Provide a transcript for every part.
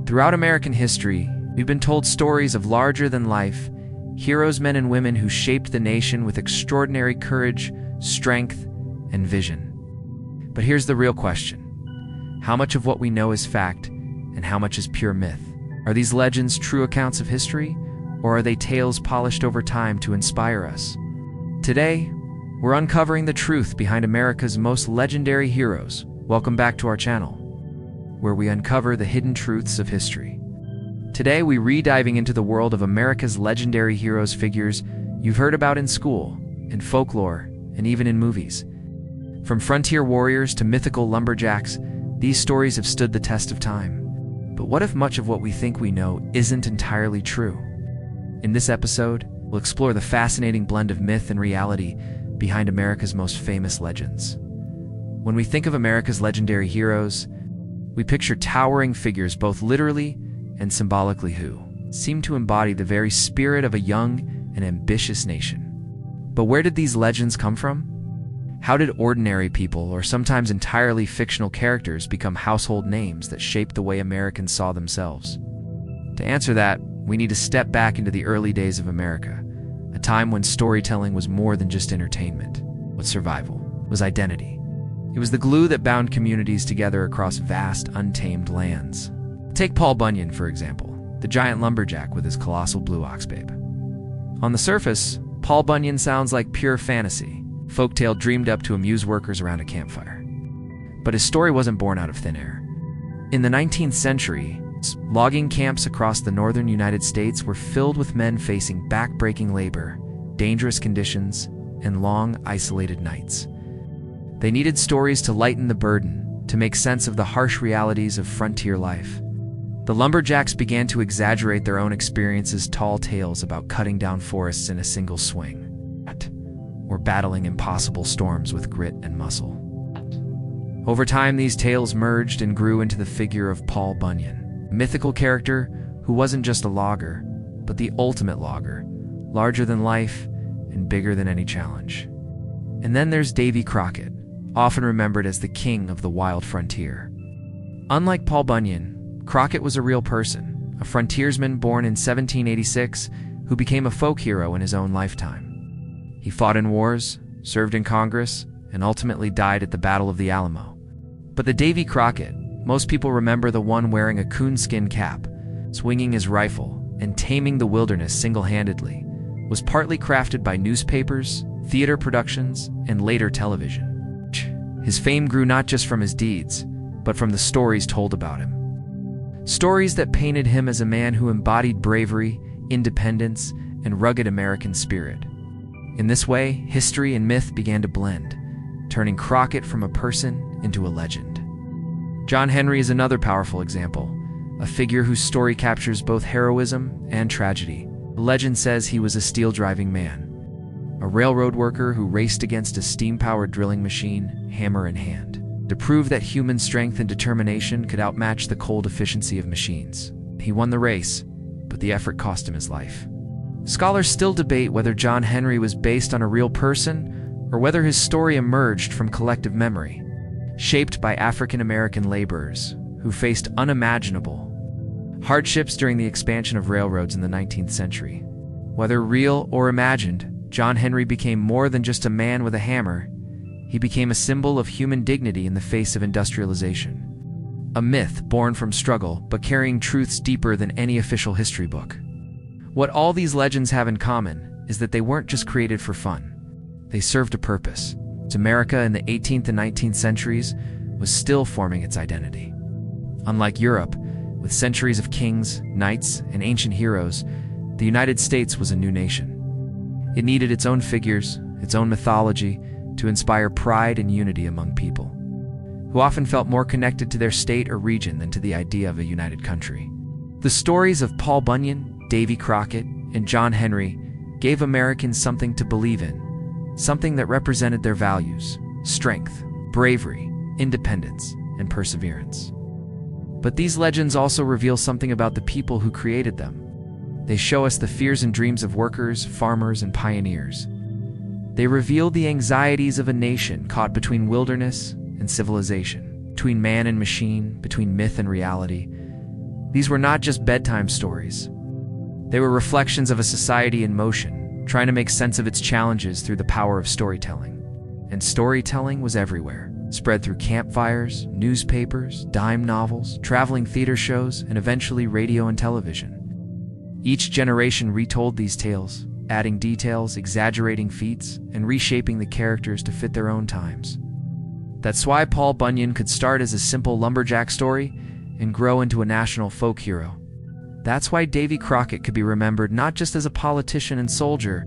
Throughout American history, we've been told stories of larger-than-life heroes, men and women who shaped the nation with extraordinary courage, strength, and vision. But here's the real question. How much of what we know is fact, and how much is pure myth? Are these legends true accounts of history, or are they tales polished over time to inspire us? Today, we're uncovering the truth behind America's most legendary heroes. Welcome back to our channel, where we uncover the hidden truths of history. Today, we're re-diving into the world of America's legendary heroes, figures you've heard about in school, in folklore, and even in movies. From frontier warriors to mythical lumberjacks, these stories have stood the test of time. But what if much of what we think we know isn't entirely true? In this episode, we'll explore the fascinating blend of myth and reality behind America's most famous legends. When we think of America's legendary heroes, we picture towering figures both literally and symbolically who seem to embody the very spirit of a young and ambitious nation. But where did these legends come from? How did ordinary people, or sometimes entirely fictional characters, become household names that shaped the way Americans saw themselves? To answer that, we need to step back into the early days of America, a time when storytelling was more than just entertainment, but survival was identity. It was the glue that bound communities together across vast, untamed lands. Take Paul Bunyan, for example, the giant lumberjack with his colossal blue ox babe. On the surface, Paul Bunyan sounds like pure fantasy, folktale dreamed up to amuse workers around a campfire. But his story wasn't born out of thin air. In the 19th century, logging camps across the northern United States were filled with men facing back-breaking labor, dangerous conditions, and long, isolated nights. They needed stories to lighten the burden, to make sense of the harsh realities of frontier life. The lumberjacks began to exaggerate their own experiences, tall tales about cutting down forests in a single swing, or battling impossible storms with grit and muscle. Over time, these tales merged and grew into the figure of Paul Bunyan, a mythical character who wasn't just a logger, but the ultimate logger, larger than life and bigger than any challenge. And then there's Davy Crockett, often remembered as the king of the wild frontier. Unlike Paul Bunyan, Crockett was a real person, a frontiersman born in 1786 who became a folk hero in his own lifetime. He fought in wars, served in Congress, and ultimately died at the Battle of the Alamo. But the Davy Crockett, most people remember the one wearing a coonskin cap, swinging his rifle, and taming the wilderness single-handedly, was partly crafted by newspapers, theater productions, and later television. His fame grew not just from his deeds, but from the stories told about him. Stories that painted him as a man who embodied bravery, independence, and rugged American spirit. In this way, history and myth began to blend, turning Crockett from a person into a legend. John Henry is another powerful example, a figure whose story captures both heroism and tragedy. The legend says he was a steel-driving man, a railroad worker who raced against a steam-powered drilling machine, hammer in hand, to prove that human strength and determination could outmatch the cold efficiency of machines. He won the race, but the effort cost him his life. Scholars still debate whether John Henry was based on a real person or whether his story emerged from collective memory, shaped by African-American laborers who faced unimaginable hardships during the expansion of railroads in the 19th century. Whether real or imagined, John Henry became more than just a man with a hammer. He became a symbol of human dignity in the face of industrialization. A myth born from struggle, but carrying truths deeper than any official history book. What all these legends have in common is that they weren't just created for fun. They served a purpose. America in the 18th and 19th centuries was still forming its identity. Unlike Europe, with centuries of kings, knights, and ancient heroes, the United States was a new nation. It needed its own figures, its own mythology, to inspire pride and unity among people, who often felt more connected to their state or region than to the idea of a united country. The stories of Paul Bunyan, Davy Crockett, and John Henry gave Americans something to believe in, something that represented their values: strength, bravery, independence, and perseverance. But these legends also reveal something about the people who created them. They show us the fears and dreams of workers, farmers, and pioneers. They reveal the anxieties of a nation caught between wilderness and civilization, between man and machine, between myth and reality. These were not just bedtime stories. They were reflections of a society in motion, trying to make sense of its challenges through the power of storytelling. And storytelling was everywhere, spread through campfires, newspapers, dime novels, traveling theater shows, and eventually radio and television. Each generation retold these tales, adding details, exaggerating feats, and reshaping the characters to fit their own times. That's why Paul Bunyan could start as a simple lumberjack story and grow into a national folk hero. That's why Davy Crockett could be remembered not just as a politician and soldier,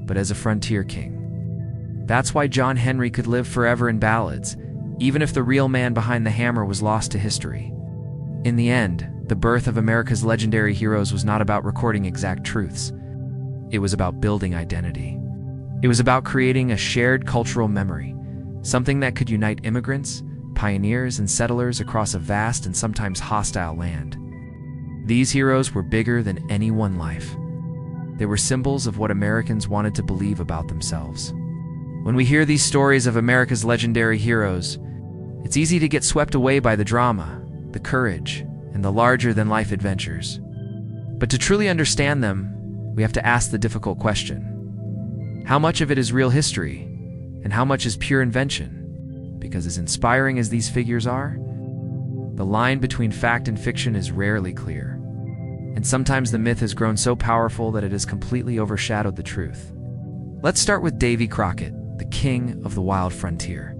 but as a frontier king. That's why John Henry could live forever in ballads, even if the real man behind the hammer was lost to history. In the end, the birth of America's legendary heroes was not about recording exact truths. It was about building identity. It was about creating a shared cultural memory, something that could unite immigrants, pioneers, and settlers across a vast and sometimes hostile land. These heroes were bigger than any one life. They were symbols of what Americans wanted to believe about themselves. When we hear these stories of America's legendary heroes, it's easy to get swept away by the drama, the courage, and the larger-than-life adventures. But to truly understand them, we have to ask the difficult question. How much of it is real history, and how much is pure invention? Because as inspiring as these figures are, the line between fact and fiction is rarely clear. And sometimes the myth has grown so powerful that it has completely overshadowed the truth. Let's start with Davy Crockett, the king of the wild frontier.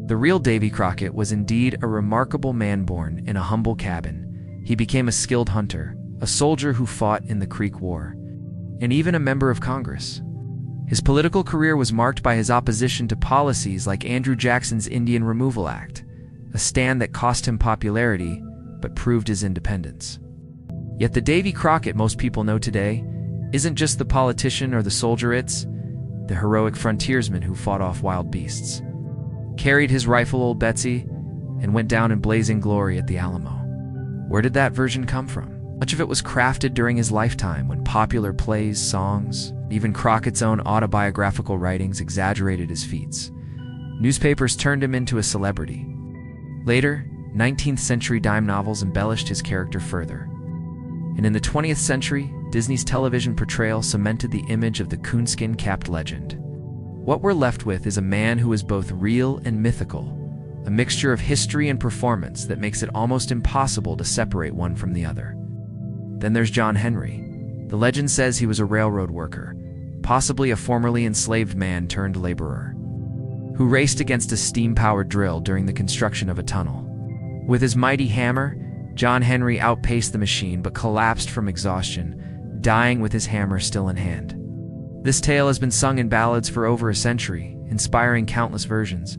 The real Davy Crockett was indeed a remarkable man born in a humble cabin. He became a skilled hunter, a soldier who fought in the Creek War, and even a member of Congress. His political career was marked by his opposition to policies like Andrew Jackson's Indian Removal Act, a stand that cost him popularity but proved his independence. Yet the Davy Crockett most people know today isn't just the politician or the soldier, it's the heroic frontiersman who fought off wild beasts, carried his rifle Old Betsy, and went down in blazing glory at the Alamo. Where did that version come from? Much of it was crafted during his lifetime when popular plays, songs, even Crockett's own autobiographical writings exaggerated his feats. Newspapers turned him into a celebrity. Later, 19th century dime novels embellished his character further. And in the 20th century, Disney's television portrayal cemented the image of the coonskin-capped legend. What we're left with is a man who is both real and mythical, a mixture of history and performance that makes it almost impossible to separate one from the other. Then there's John Henry. The legend says he was a railroad worker, possibly a formerly enslaved man turned laborer, who raced against a steam-powered drill during the construction of a tunnel. With his mighty hammer, John Henry outpaced the machine but collapsed from exhaustion, dying with his hammer still in hand. This tale has been sung in ballads for over a century, inspiring countless versions.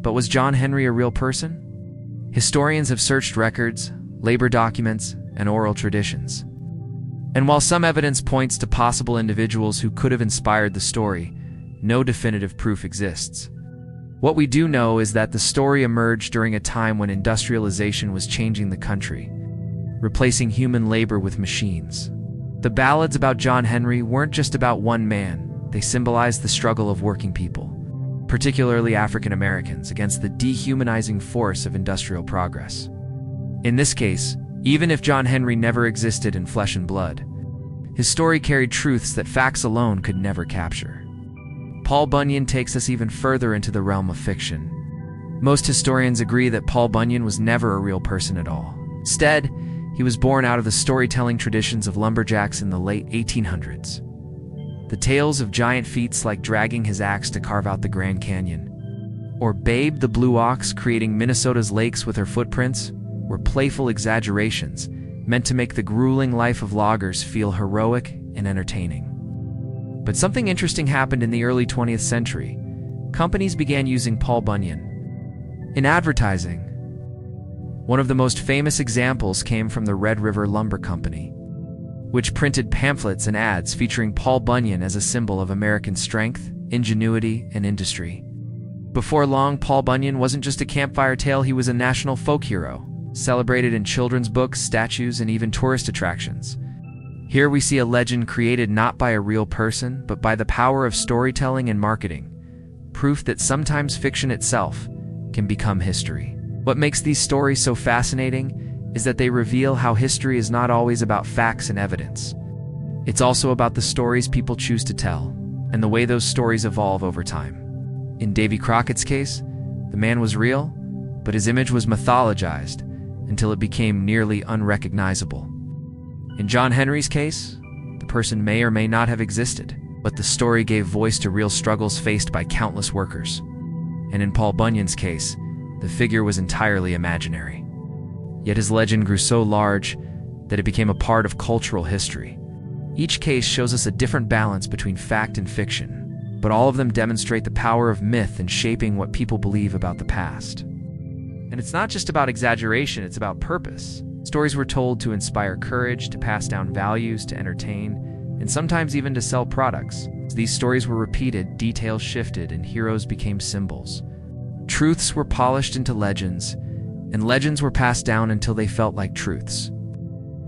But was John Henry a real person? Historians have searched records, labor documents, and oral traditions. And while some evidence points to possible individuals who could have inspired the story, no definitive proof exists. What we do know is that the story emerged during a time when industrialization was changing the country, replacing human labor with machines. The ballads about John Henry weren't just about one man, they symbolized the struggle of working people, particularly African Americans, against the dehumanizing force of industrial progress. In this case, even if John Henry never existed in flesh and blood, his story carried truths that facts alone could never capture. Paul Bunyan takes us even further into the realm of fiction. Most historians agree that Paul Bunyan was never a real person at all. Instead, he was born out of the storytelling traditions of lumberjacks in the late 1800s. The tales of giant feats like dragging his axe to carve out the Grand Canyon, or Babe the Blue Ox creating Minnesota's lakes with her footprints, were playful exaggerations meant to make the grueling life of loggers feel heroic and entertaining. But something interesting happened in the early 20th century. Companies began using Paul Bunyan in advertising. One of the most famous examples came from the Red River Lumber Company, which printed pamphlets and ads featuring Paul Bunyan as a symbol of American strength, ingenuity, and industry. Before long, Paul Bunyan wasn't just a campfire tale, he was a national folk hero, celebrated in children's books, statues, and even tourist attractions. Here we see a legend created not by a real person, but by the power of storytelling and marketing, proof that sometimes fiction itself can become history. What makes these stories so fascinating is that they reveal how history is not always about facts and evidence. It's also about the stories people choose to tell, and the way those stories evolve over time. In Davy Crockett's case, the man was real, but his image was mythologized until it became nearly unrecognizable. In John Henry's case, the person may or may not have existed, but the story gave voice to real struggles faced by countless workers. And in Paul Bunyan's case, the figure was entirely imaginary. Yet his legend grew so large that it became a part of cultural history. Each case shows us a different balance between fact and fiction, but all of them demonstrate the power of myth in shaping what people believe about the past. And it's not just about exaggeration, it's about purpose. Stories were told to inspire courage, to pass down values, to entertain, and sometimes even to sell products. As these stories were repeated, details shifted, and heroes became symbols. Truths were polished into legends, and legends were passed down until they felt like truths.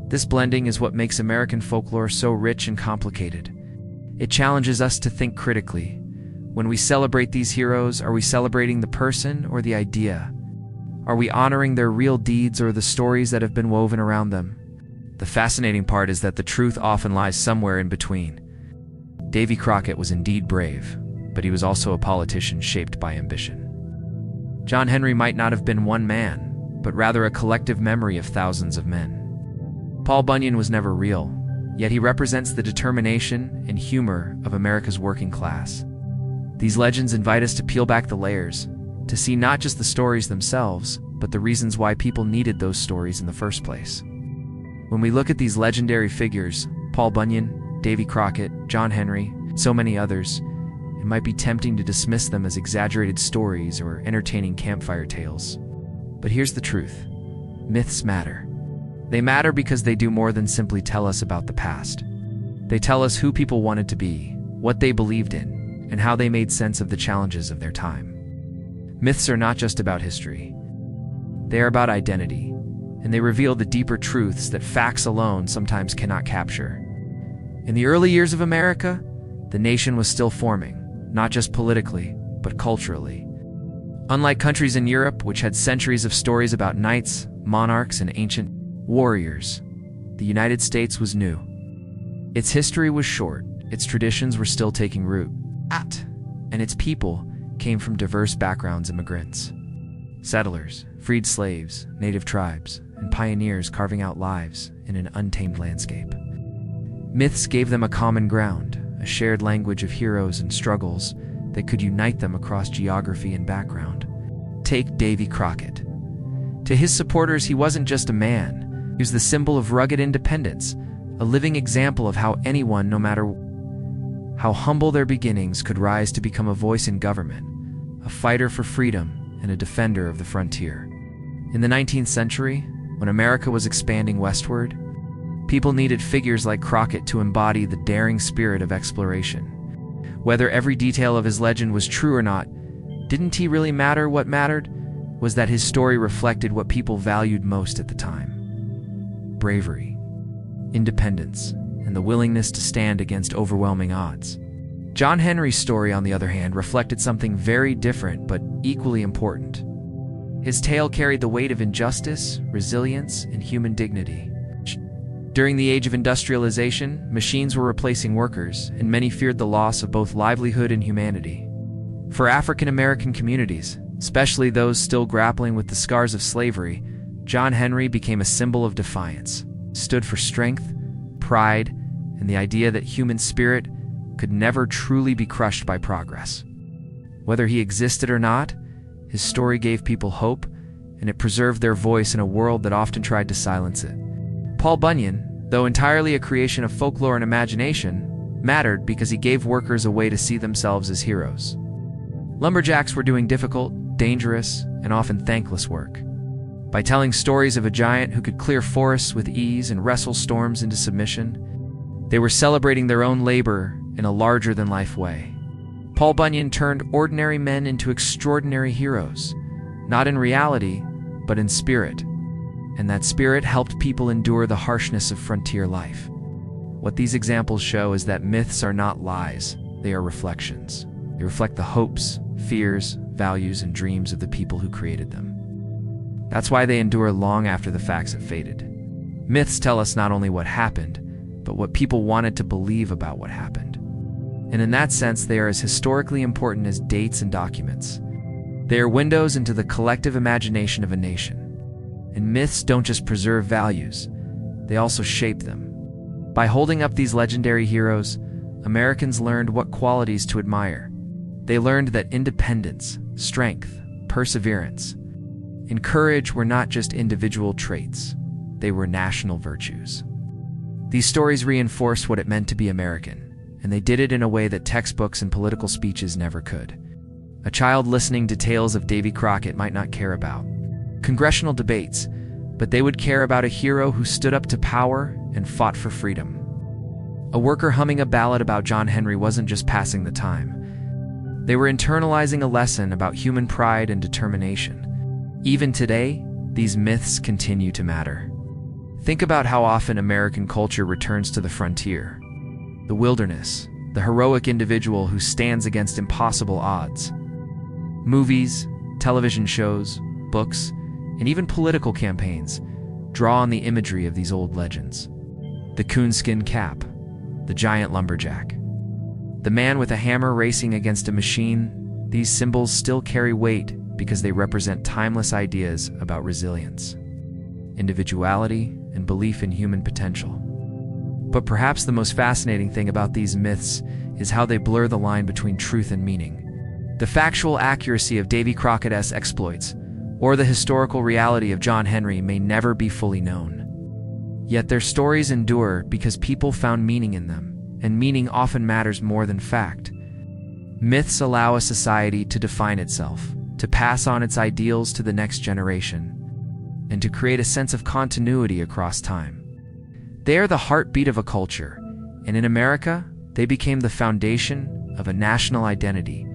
This blending is what makes American folklore so rich and complicated. It challenges us to think critically. When we celebrate these heroes, are we celebrating the person or the idea? Are we honoring their real deeds or the stories that have been woven around them? The fascinating part is that the truth often lies somewhere in between. Davy Crockett was indeed brave, but he was also a politician shaped by ambition. John Henry might not have been one man, but rather a collective memory of thousands of men. Paul Bunyan was never real, yet he represents the determination and humor of America's working class. These legends invite us to peel back the layers, to see not just the stories themselves, but the reasons why people needed those stories in the first place. When we look at these legendary figures, Paul Bunyan, Davy Crockett, John Henry, so many others, it might be tempting to dismiss them as exaggerated stories or entertaining campfire tales. But here's the truth. Myths matter. They matter because they do more than simply tell us about the past. They tell us who people wanted to be, what they believed in, and how they made sense of the challenges of their time. Myths are not just about history. They are about identity, and they reveal the deeper truths that facts alone sometimes cannot capture. In the early years of America, the nation was still forming, not just politically, but culturally. Unlike countries in Europe, which had centuries of stories about knights, monarchs, and ancient warriors, the United States was new. Its history was short, its traditions were still taking root, and its people came from diverse backgrounds: immigrants, settlers, freed slaves, native tribes, and pioneers carving out lives in an untamed landscape. Myths gave them a common ground, a shared language of heroes and struggles that could unite them across geography and background. Take Davy Crockett. To his supporters, he wasn't just a man. He was the symbol of rugged independence, a living example of how anyone, no matter how humble their beginnings, could rise to become a voice in government, a fighter for freedom, and a defender of the frontier. In the 19th century, when America was expanding westward, people needed figures like Crockett to embody the daring spirit of exploration. Whether every detail of his legend was true or not, didn't he really matter? What mattered was that his story reflected what people valued most at the time: bravery, independence, and the willingness to stand against overwhelming odds. John Henry's story, on the other hand, reflected something very different but equally important. His tale carried the weight of injustice, resilience, and human dignity. During the age of industrialization, machines were replacing workers, and many feared the loss of both livelihood and humanity. For African American communities, especially those still grappling with the scars of slavery, John Henry became a symbol of defiance. He stood for strength, pride, and the idea that human spirit could never truly be crushed by progress. Whether he existed or not, his story gave people hope, and it preserved their voice in a world that often tried to silence it. Paul Bunyan, though entirely a creation of folklore and imagination, mattered because he gave workers a way to see themselves as heroes. Lumberjacks were doing difficult, dangerous, and often thankless work. By telling stories of a giant who could clear forests with ease and wrestle storms into submission, they were celebrating their own labor in a larger-than-life way. Paul Bunyan turned ordinary men into extraordinary heroes, not in reality, but in spirit. And that spirit helped people endure the harshness of frontier life. What these examples show is that myths are not lies, they are reflections. They reflect the hopes, fears, values, and dreams of the people who created them. That's why they endure long after the facts have faded. Myths tell us not only what happened, but what people wanted to believe about what happened. And in that sense, they are as historically important as dates and documents. They are windows into the collective imagination of a nation. And myths don't just preserve values, they also shape them. By holding up these legendary heroes, Americans learned what qualities to admire. They learned that independence, strength, perseverance, and courage were not just individual traits, they were national virtues. These stories reinforced what it meant to be American, and they did it in a way that textbooks and political speeches never could. A child listening to tales of Davy Crockett might not care about congressional debates, but they would care about a hero who stood up to power and fought for freedom. A worker humming a ballad about John Henry wasn't just passing the time. They were internalizing a lesson about human pride and determination. Even today, these myths continue to matter. Think about how often American culture returns to the frontier, the wilderness, the heroic individual who stands against impossible odds. Movies, television shows, books, and even political campaigns draw on the imagery of these old legends. The coonskin cap, the giant lumberjack, the man with a hammer racing against a machine, these symbols still carry weight because they represent timeless ideas about resilience, individuality, and belief in human potential. But perhaps the most fascinating thing about these myths is how they blur the line between truth and meaning. The factual accuracy of Davy Crockett's exploits, or the historical reality of John Henry, may never be fully known. Yet their stories endure because people found meaning in them, and meaning often matters more than fact. Myths allow a society to define itself, to pass on its ideals to the next generation, and to create a sense of continuity across time. They are the heartbeat of a culture, and in America, they became the foundation of a national identity,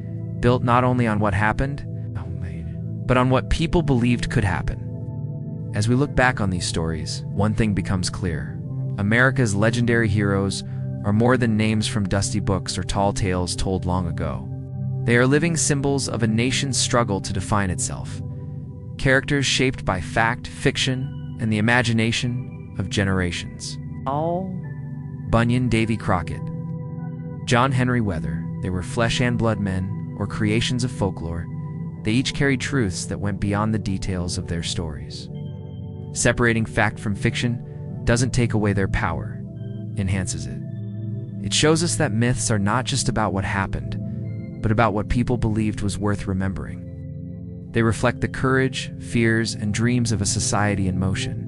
built not only on what happened, but on what people believed could happen. As we look back on these stories, one thing becomes clear. America's legendary heroes are more than names from dusty books or tall tales told long ago. They are living symbols of a nation's struggle to define itself. Characters shaped by fact, fiction, and the imagination of generations. Paul Bunyan, Davy Crockett, John Henry, whether they were flesh and blood men or creations of folklore, they each carried truths that went beyond the details of their stories. Separating fact from fiction doesn't take away their power, enhances it. It shows us that myths are not just about what happened, but about what people believed was worth remembering. They reflect the courage, fears, and dreams of a society in motion.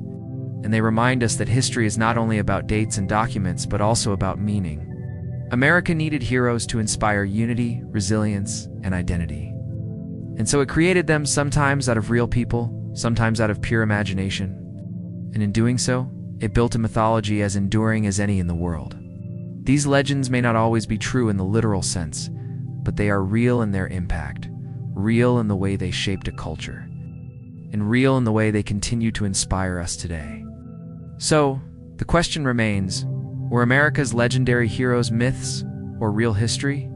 And they remind us that history is not only about dates and documents, but also about meaning. America needed heroes to inspire unity, resilience, and identity. And so it created them, sometimes out of real people, sometimes out of pure imagination. And in doing so, it built a mythology as enduring as any in the world. These legends may not always be true in the literal sense, but they are real in their impact, real in the way they shaped a culture, and real in the way they continue to inspire us today. So, the question remains, were America's legendary heroes myths or real history?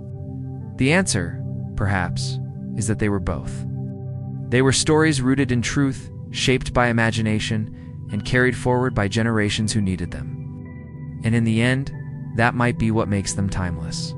The answer, perhaps, is that they were both. They were stories rooted in truth, shaped by imagination, and carried forward by generations who needed them. And in the end, that might be what makes them timeless.